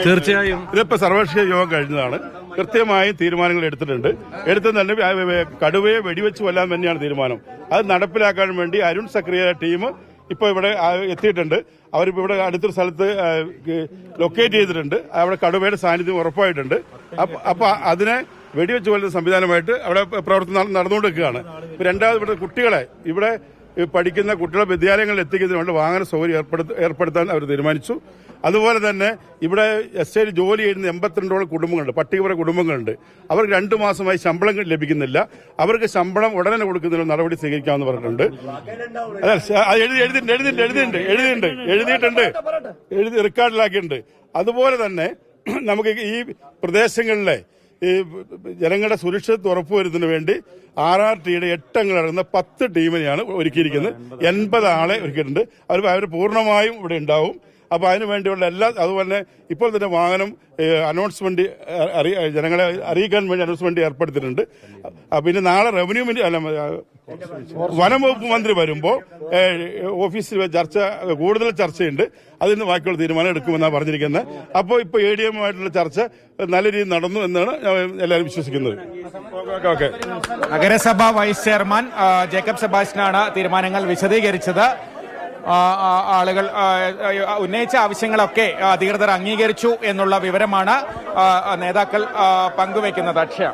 തീർച്ചയായും ഇതിപ്പോ സർവകക്ഷി യോഗം കഴിഞ്ഞതാണ്. കൃത്യമായും തീരുമാനങ്ങൾ എടുത്തിട്ടുണ്ട്. തന്നെ കടുവയെ വെടിവെച്ച് കൊല്ലാൻ തന്നെയാണ് തീരുമാനം. അത് നടപ്പിലാക്കാൻ വേണ്ടി അരുൺ സക്രിയ ടീം ഇപ്പോൾ ഇവിടെ എത്തിയിട്ടുണ്ട്. അവരിപ്പോൾ ഇവിടെ അടുത്തൊരു സ്ഥലത്ത് ലൊക്കേറ്റ് ചെയ്തിട്ടുണ്ട്. അവിടെ കടുവയുടെ സാന്നിധ്യം ഉറപ്പായിട്ടുണ്ട്. അപ്പൊ അതിനെ വെടിവെച്ച് കൊല്ലുന്ന സംവിധാനമായിട്ട് അവിടെ പ്രവർത്തനം നടന്നുകൊണ്ടിരിക്കുകയാണ്. രണ്ടാമത് ഇവിടെ കുട്ടികളെ ഇവിടെ പഠിക്കുന്ന കുട്ടികളെ വിദ്യാലയങ്ങളിൽ എത്തിക്കുന്നതിന് വേണ്ടി വാഹന സൗകര്യം ഏർപ്പെടുത്താൻ അവർ തീരുമാനിച്ചു. അതുപോലെ തന്നെ ഇവിടെ എസ്റ്റേറ്റ് ജോലി ചെയ്യുന്ന 82 കുടുംബങ്ങളുണ്ട്, പട്ടികവർഗ കുടുംബങ്ങളുണ്ട്. അവർക്ക് 2 മാസമായി ശമ്പളം ലഭിക്കുന്നില്ല. അവർക്ക് ശമ്പളം ഉടനെ കൊടുക്കുന്നതിനുള്ള നടപടി സ്വീകരിക്കാമെന്ന് പറഞ്ഞിട്ടുണ്ട്. എഴുതി റെക്കോർഡിലാക്കിയിട്ടുണ്ട്. അതുപോലെ തന്നെ നമുക്ക് ഈ പ്രദേശങ്ങളിലെ ഈ ജനങ്ങളുടെ സുരക്ഷിതത്വം ഉറപ്പുവരുന്നതിന് വേണ്ടി RRTയുടെ 8 അംഗങ്ങളടങ്ങുന്ന 10 ടീമിനെയാണ് ഒരുക്കിയിരിക്കുന്നത്. 80 ആളെ ഒരുക്കിയിട്ടുണ്ട്. അവർ പൂർണ്ണമായും ഇവിടെ ഉണ്ടാവും. അപ്പൊ അതിനു വേണ്ടിയുള്ള അതുപോലെ ഇപ്പോൾ തന്നെ വാഹനം അനൗൺസ്മെന്റ് ജനങ്ങളെ അറിയിക്കാൻ വേണ്ടി അനൗൺസ്മെന്റ് ഏർപ്പെടുത്തിയിട്ടുണ്ട്. പിന്നെ നാളെ വനം വകുപ്പ് മന്ത്രി വരുമ്പോൾ ഓഫീസിൽ കൂടുതൽ ചർച്ചയുണ്ട്. അതിന് ബാക്കിയുള്ള തീരുമാനം എടുക്കുമെന്നാണ് പറഞ്ഞിരിക്കുന്നത്. അപ്പോൾ ഇപ്പോൾ ADM ആയിട്ടുള്ള ചർച്ച നല്ല രീതിയിൽ നടന്നു എന്നാണ് എല്ലാവരും വിശ്വസിക്കുന്നത്. നഗരസഭാ വൈസ് ചെയർമാൻ ജേക്കബ് സെബാസ്റ്റ്യനാണ് തീരുമാനങ്ങൾ വിശദീകരിച്ചത്. ആളുകൾ ഉന്നയിച്ച ആവശ്യങ്ങളൊക്കെ അധികൃതർ അംഗീകരിച്ചു എന്നുള്ള വിവരമാണ് നേതാക്കൾ പങ്കുവയ്ക്കുന്നത്. അക്ഷയ,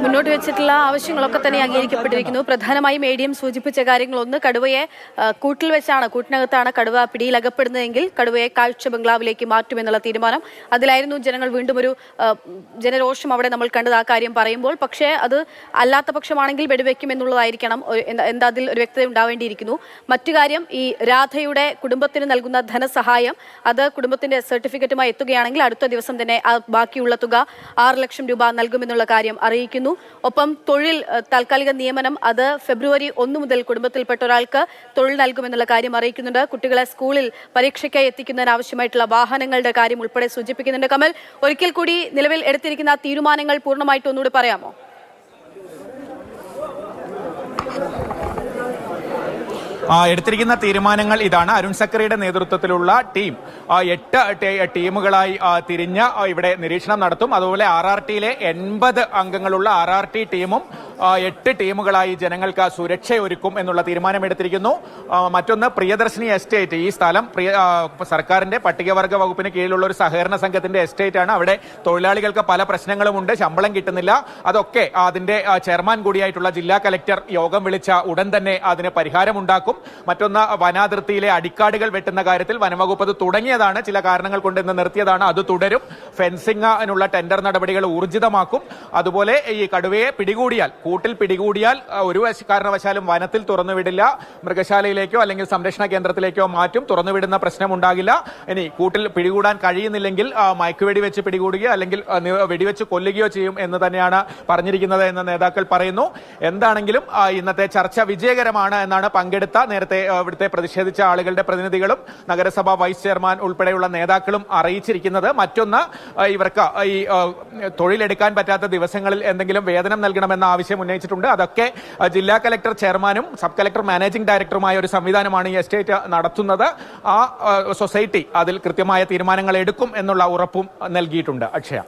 മുന്നോട്ട് വെച്ചിട്ടുള്ള ആവശ്യങ്ങളൊക്കെ തന്നെ അംഗീകരിക്കപ്പെട്ടിരിക്കുന്നു. പ്രധാനമായും ADM സൂചിപ്പിച്ച കാര്യങ്ങളൊന്ന്, കടുവയെ കൂട്ടിനകത്താണ് കടുവ പിടിയിലകപ്പെടുന്നതെങ്കിൽ കടുവയെ കാഴ്ച ബംഗ്ലാവിലേക്ക് മാറ്റുമെന്നുള്ള തീരുമാനം. അതിലായിരുന്നു ജനങ്ങൾ വീണ്ടും ഒരു ജനരോഷം അവിടെ നമ്മൾ കണ്ടത് ആ കാര്യം പറയുമ്പോൾ. പക്ഷേ അത് അല്ലാത്ത പക്ഷമാണെങ്കിൽ വെടിവെക്കും എന്നുള്ളതായിരിക്കണം. എന്താ അതിൽ ഒരു വ്യക്തത ഉണ്ടാവേണ്ടിയിരിക്കുന്നു. മറ്റു കാര്യം, ഈ രാധയുടെ കുടുംബത്തിന് നൽകുന്ന ധനസഹായം അത് കുടുംബത്തിന്റെ സർട്ടിഫിക്കറ്റുമായി എത്തുകയാണെങ്കിൽ അടുത്ത ദിവസം തന്നെ ബാക്കിയുള്ള തുക 6 ലക്ഷം രൂപ നൽകുമെന്നുള്ള കാര്യം അറിയിക്കുന്നു. ഒപ്പം തൊഴിൽ താൽക്കാലിക നിയമനം അത് ഫെബ്രുവരി 1 മുതൽ കുടുംബത്തിൽപ്പെട്ട ഒരാൾക്ക് തൊഴിൽ നൽകുമെന്നുള്ള കാര്യം അറിയിക്കുന്നുണ്ട്. കുട്ടികളെ സ്കൂളിൽ പരീക്ഷയ്ക്കായി എത്തിക്കുന്നതിന് ആവശ്യമായിട്ടുള്ള വാഹനങ്ങളുടെ കാര്യം ഉൾപ്പെടെ സൂചിപ്പിക്കുന്നുണ്ട്. കമൽ, ഒരിക്കൽ കൂടി നിലവിൽ എടുത്തിരിക്കുന്ന തീരുമാനങ്ങൾ പൂർണ്ണമായിട്ട് ഒന്നുകൂടി പറയാമോ? എടുത്തിരിക്കുന്ന തീരുമാനങ്ങൾ ഇതാണ്. അരുൺ സക്രിയുടെ നേതൃത്വത്തിലുള്ള ടീം 8 ടീമുകളായി തിരിഞ്ഞ് ഇവിടെ നിരീക്ഷണം നടത്തും. അതുപോലെ RRTയിലെ 80 അംഗങ്ങളുള്ള RRT ടീമും 8 ടീമുകളായി ജനങ്ങൾക്ക് സുരക്ഷയൊരുക്കും എന്നുള്ള തീരുമാനമെടുത്തിരിക്കുന്നു. മറ്റൊന്ന്, പ്രിയദർശിനി എസ്റ്റേറ്റ്, ഈ സ്ഥലം സർക്കാരിന്റെ പട്ടികവർഗ വകുപ്പിന് കീഴിലുള്ള ഒരു സഹകരണ സംഘത്തിന്റെ എസ്റ്റേറ്റ് ആണ്. അവിടെ തൊഴിലാളികൾക്ക് പല പ്രശ്നങ്ങളുമുണ്ട്, ശമ്പളം കിട്ടുന്നില്ല. അതൊക്കെ അതിന്റെ ചെയർമാൻ കൂടിയായിട്ടുള്ള ജില്ലാ കലക്ടർ യോഗം വിളിച്ച ഉടൻ തന്നെ അതിന് പരിഹാരമുണ്ടാക്കും. മറ്റൊന്ന്, വനാതിർത്തിയിലെ അടിക്കാടുകൾ വെട്ടുന്ന കാര്യത്തിൽ വനംവകുപ്പ് അത് തുടങ്ങിയതാണ്, ചില കാരണങ്ങൾ കൊണ്ട് ഇന്ന് നിർത്തിയതാണ്, അത് തുടരും. ഫെൻസിംഗിനുള്ള ടെൻഡർ നടപടികൾ ഊർജിതമാക്കും. അതുപോലെ ഈ കടുവയെ കൂട്ടിൽ പിടികൂടിയാൽ ഒരു കാരണവശാലും വനത്തിൽ തുറന്നുവിടില്ല, മൃഗശാലയിലേക്കോ അല്ലെങ്കിൽ സംരക്ഷണ കേന്ദ്രത്തിലേക്കോ മാറ്റും. തുറന്നുവിടുന്ന പ്രശ്നം ഉണ്ടാകില്ല. ഇനി കൂട്ടിൽ പിടികൂടാൻ കഴിയുന്നില്ലെങ്കിൽ മയക്കുവെടി വെച്ച് പിടികൂടുകയോ അല്ലെങ്കിൽ വെടിവെച്ച് കൊല്ലുകയോ ചെയ്യും എന്ന് തന്നെയാണ് പറഞ്ഞിരിക്കുന്നത് എന്ന് നേതാക്കൾ പറയുന്നു. എന്താണെങ്കിലും ഇന്നത്തെ ചർച്ച വിജയകരമാണ് എന്നാണ് നേരത്തെ ഇവിടുത്തെ പ്രതിഷേധിച്ച ആളുകളുടെ പ്രതിനിധികളും നഗരസഭാ വൈസ് ചെയർമാൻ ഉൾപ്പെടെയുള്ള നേതാക്കളും അറിയിച്ചിരിക്കുന്നത്. മറ്റൊന്ന്, ഇവർക്ക് ഈ തൊഴിലെടുക്കാൻ പറ്റാത്ത ദിവസങ്ങളിൽ എന്തെങ്കിലും വേതനം നൽകണമെന്ന ആവശ്യം ഉന്നയിച്ചിട്ടുണ്ട്. അതൊക്കെ ജില്ലാ കലക്ടർ ചെയർമാനും സബ് കലക്ടർ മാനേജിംഗ് ഡയറക്ടറുമായ ഒരു സംവിധാനമാണ് ഈ എസ്റ്റേറ്റ് നടത്തുന്നത്. ആ സൊസൈറ്റി അതിൽ കൃത്യമായ തീരുമാനങ്ങൾ എടുക്കും എന്നുള്ള ഉറപ്പും നൽകിയിട്ടുണ്ട്. അക്ഷയ.